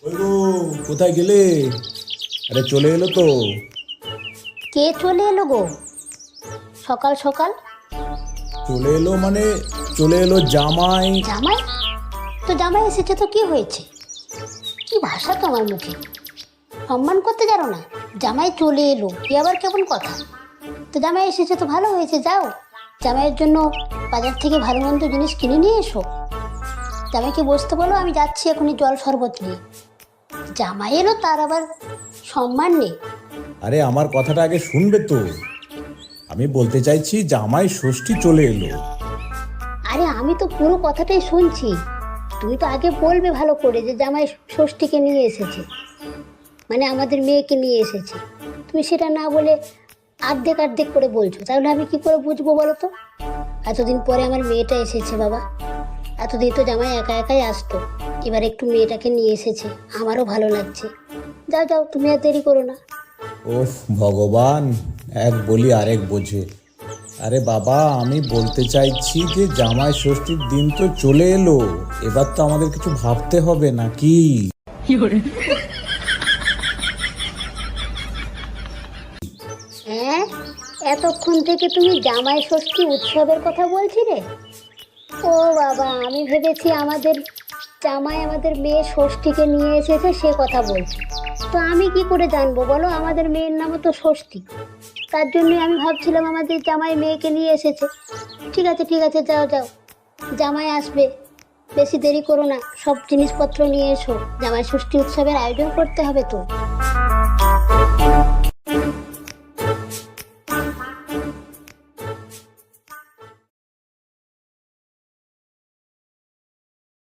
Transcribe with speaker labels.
Speaker 1: ওই গো, কোথায় গেলে? আরে চলে এলো তো।
Speaker 2: কে চলে এলো গো সকাল সকাল?
Speaker 1: চলে এলো মানে চলে এলো জামাই।
Speaker 2: জামাই? তো জামাই এসেছে তো কি হয়েছে? কি ভাষা তোমার মুখে! সম্মান করতে জানো না? জামাই চলে এলো কি আবার কেমন কথা? তো জামাই এসেছে তো ভালো হয়েছে, যাও জামাইয়ের জন্য বাজার থেকে ভালো মন্দ জিনিস কিনে নিয়ে এসো। জামাইকে বসতে বলো, আমি যাচ্ছি এখনই জল শরবত নিয়ে। জামাই এলো তার আবার সম্মান নেই?
Speaker 1: আরে আমার কথাটা আগে শুনবে তো। আমি বলতে চাইছি জামাই ষষ্ঠী চলে এলো।
Speaker 2: আরে আমি তো পুরো কথাটাই শুনছি। তুমি তো আগে বলবে ভালো করে যে জামাই ষষ্ঠীকে নিয়ে এসেছে, মানে আমাদের মেয়েকে নিয়ে এসেছে। তুমি সেটা না বলে আর্ধেক আর্ধেক করে বলছো, তাহলে আমি কি করে বুঝবো বলো তো? এতদিন পরে আমার মেয়েটা এসেছে বাবা। এতদিন তো জামাই একা একাই আসতো, এবার একটু মেয়েটাকে নিয়ে এসেছে, আমারও ভালো লাগছে। যাও যাও, তুমি আর দেরি করো না।
Speaker 1: ওফ ভগবান, এক বলি আরেক বোঝে। আরে বাবা, আমি বলতে চাইছি যে জামাই ষষ্ঠীর দিন তো চলে এলো, এবার তো আমাদের কিছু ভাবতে হবে নাকি?
Speaker 2: হ্যাঁ, এতক্ষণ থেকে তুমি জামাই ষষ্ঠী উৎসবের কথা বলছিলে? ও বাবা, আমি ভেবেছি আমাদের জামাই আমাদের মেয়ে ষষ্ঠীকে নিয়ে এসেছে সে কথা বলছি। তো আমি কি করে জানবো বলো? আমাদের মেয়ের নামও তো ষষ্ঠী, তার জন্যই আমি ভাবছিলাম আমাদের জামাই মেয়েকে নিয়ে এসেছে। ঠিক আছে ঠিক আছে, যাও যাও, জামাই আসবে, বেশি দেরি করো না, সব জিনিসপত্র নিয়ে এসো, জামাই ষষ্ঠী উৎসবের আয়োজন করতে হবে তো।